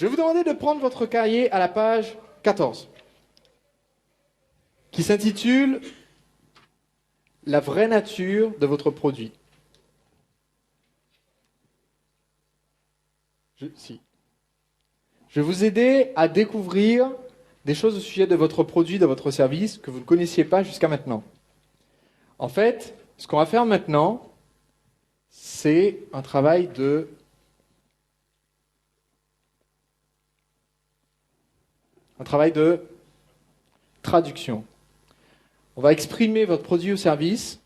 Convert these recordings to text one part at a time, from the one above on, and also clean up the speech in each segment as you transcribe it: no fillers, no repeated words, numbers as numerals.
Je vais vous demander de prendre votre cahier à la page 14, qui s'intitule « La vraie nature de votre produit ». Je vais vous aider à découvrir des choses au sujet de votre produit, de votre service, que vous ne connaissiez pas jusqu'à maintenant. En fait, ce qu'on va faire maintenant, c'est un travail de traduction. On va exprimer votre produit ou service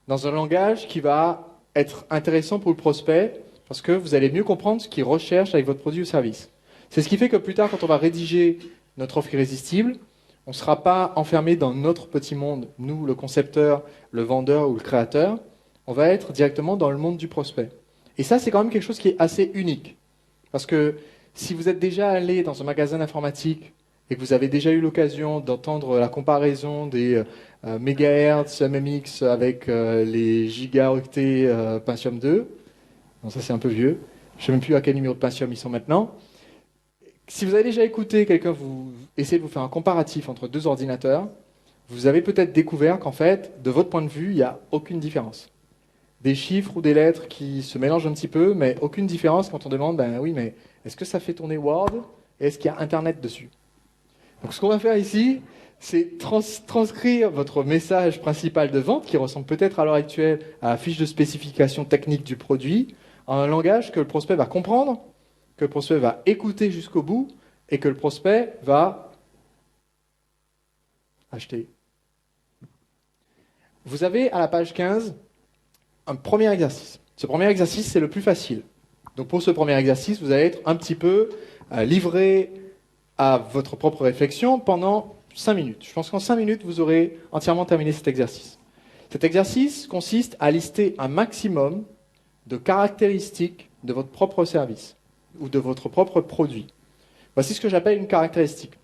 dans un langage qui va être intéressant pour le prospect parce que vous allez mieux comprendre ce qu'il recherche avec votre produit ou service. C'est ce qui fait que plus tard, quand on va rédiger notre offre irrésistible, on ne sera pas enfermé dans notre petit monde, nous, le concepteur, le vendeur ou le créateur. On va être directement dans le monde du prospect. Et ça, c'est quand même quelque chose qui est assez unique. Parce que si vous êtes déjà allé dans un magasin d'informatique et que vous avez déjà eu l'occasion d'entendre la comparaison des mégahertz MMX avec les gigaoctets Pentium 2, bon, ça c'est un peu vieux, je ne sais même plus à quel numéro de Pentium ils sont maintenant. Si vous avez déjà écouté quelqu'un vous essayer de vous faire un comparatif entre deux ordinateurs, vous avez peut-être découvert qu'en fait, de votre point de vue, il n'y a aucune différence. Des chiffres ou des lettres qui se mélangent un petit peu, mais aucune différence quand on demande, ben oui, mais est-ce que ça fait tourner Word et est-ce qu'il y a Internet dessus? Donc ce qu'on va faire ici, c'est transcrire votre message principal de vente, qui ressemble peut-être à l'heure actuelle à la fiche de spécification technique du produit, en un langage que le prospect va comprendre, que le prospect va écouter jusqu'au bout, et que le prospect va acheter. Vous avez à la page 15 un premier exercice. Ce premier exercice, c'est le plus facile. Donc pour ce premier exercice, vous allez être un petit peu livré à votre propre réflexion pendant 5 minutes. Je pense qu'en 5 minutes, vous aurez entièrement terminé cet exercice. Cet exercice consiste à lister un maximum de caractéristiques de votre propre service ou de votre propre produit. Voici ce que j'appelle une caractéristique.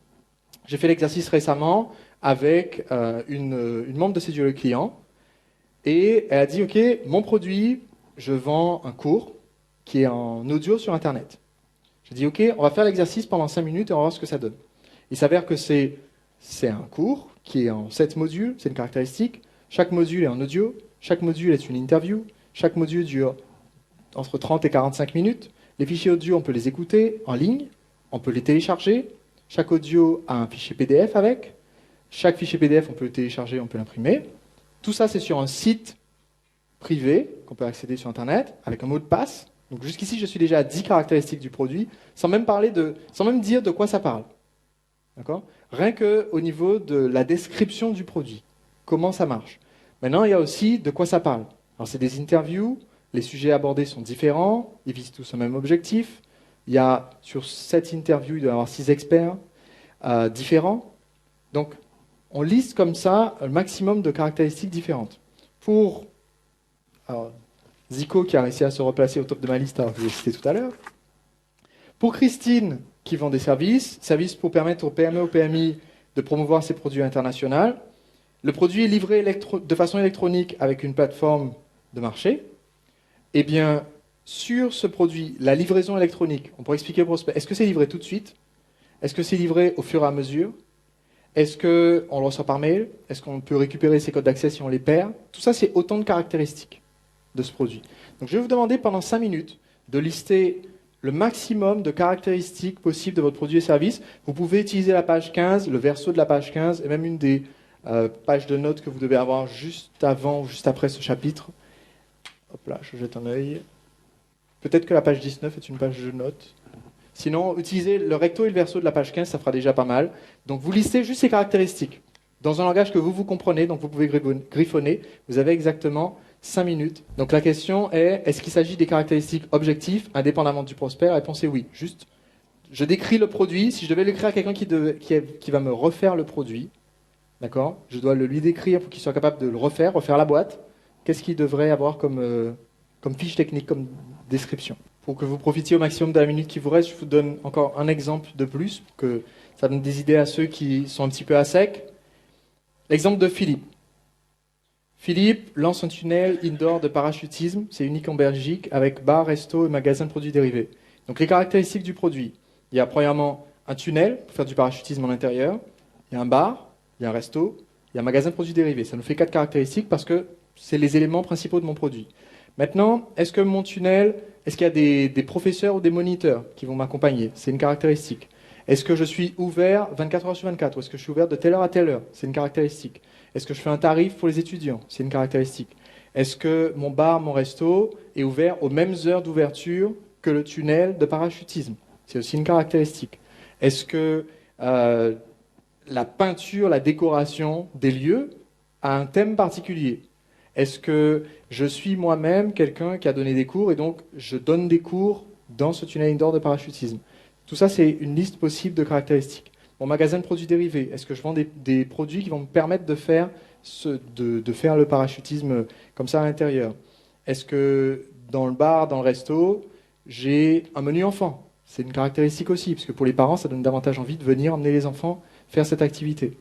J'ai fait l'exercice récemment avec une membre de Séduire le client et elle a dit « Ok, mon produit, je vends un cours qui est en audio sur Internet. » J'ai dit « Ok, on va faire l'exercice pendant 5 minutes et on va voir ce que ça donne. » Il s'avère que c'est un cours qui est en 7 modules, c'est une caractéristique. Chaque module est en audio, chaque module est une interview, chaque module dure entre 30 et 45 minutes. Les fichiers audio, on peut les écouter en ligne, on peut les télécharger. Chaque audio a un fichier PDF avec. Chaque fichier PDF, on peut le télécharger, on peut l'imprimer. Tout ça, c'est sur un site privé qu'on peut accéder sur Internet avec un mot de passe. Donc jusqu'ici, je suis déjà à 10 caractéristiques du produit, sans même dire de quoi ça parle. D'accord ? Rien qu'au niveau de la description du produit. Comment ça marche. Maintenant, il y a aussi de quoi ça parle. Alors, c'est des interviews. Les sujets abordés sont différents, ils visent tous le même objectif. Il y a sur 7 interviews, il doit y avoir 6 experts différents. Donc, on liste comme ça un maximum de caractéristiques différentes. Pour Zico, qui a réussi à se replacer au top de ma liste, alors je l'ai cité tout à l'heure. Pour Christine, qui vend des services pour permettre aux PME et aux PMI de promouvoir ses produits internationaux. Le produit est livré de façon électronique avec une plateforme de marché. Eh bien, sur ce produit, la livraison électronique, on pourrait expliquer au prospect, est-ce que c'est livré tout de suite? Est-ce que c'est livré au fur et à mesure? Est-ce qu'on le reçoit par mail? Est-ce qu'on peut récupérer ses codes d'accès si on les perd? Tout ça, c'est autant de caractéristiques de ce produit. Donc, je vais vous demander pendant 5 minutes de lister le maximum de caractéristiques possibles de votre produit et service. Vous pouvez utiliser la page 15, le verso de la page 15, et même une des pages de notes que vous devez avoir juste avant ou juste après ce chapitre. Hop là, je jette un œil. Peut-être que la page 19 est une page de notes. Sinon, utilisez le recto et le verso de la page 15, ça fera déjà pas mal. Donc, vous listez juste ces caractéristiques dans un langage que vous comprenez, donc vous pouvez griffonner. Vous avez exactement 5 minutes. Donc, la question est, est-ce qu'il s'agit des caractéristiques objectives, indépendamment du prospect? La réponse est oui. Juste, je décris le produit. Si je devais l'écrire à quelqu'un qui va me refaire le produit, d'accord? Je dois le lui décrire pour qu'il soit capable de le refaire la boîte. Qu'est-ce qu'il devrait avoir comme fiche technique, comme description? Pour que vous profitiez au maximum de la minute qui vous reste, je vous donne encore un exemple de plus, pour que ça donne des idées à ceux qui sont un petit peu à sec. L'exemple de Philippe. Philippe lance un tunnel indoor de parachutisme, c'est unique en Belgique, avec bar, resto et magasin de produits dérivés. Donc les caractéristiques du produit. Il y a premièrement un tunnel pour faire du parachutisme en intérieur, il y a un bar, il y a un resto, il y a un magasin de produits dérivés. Ça nous fait 4 caractéristiques parce que c'est les éléments principaux de mon produit. Maintenant, est-ce que mon tunnel, est-ce qu'il y a des professeurs ou des moniteurs qui vont m'accompagner? C'est une caractéristique. Est-ce que je suis ouvert 24 heures sur 24 ou est-ce que je suis ouvert de telle heure à telle heure? C'est une caractéristique. Est-ce que je fais un tarif pour les étudiants? C'est une caractéristique. Est-ce que mon bar, mon resto est ouvert aux mêmes heures d'ouverture que le tunnel de parachutisme? C'est aussi une caractéristique. Est-ce que la peinture, la décoration des lieux a un thème particulier? Est-ce que je suis moi-même quelqu'un qui a donné des cours et donc je donne des cours dans ce tunnel indoor de parachutisme? Tout ça, c'est une liste possible de caractéristiques. Mon magasin de produits dérivés, est-ce que je vends des produits qui vont me permettre de faire le parachutisme comme ça à l'intérieur? Est-ce que dans le bar, dans le resto, j'ai un menu enfant? C'est une caractéristique aussi, parce que pour les parents, ça donne davantage envie de venir emmener les enfants faire cette activité.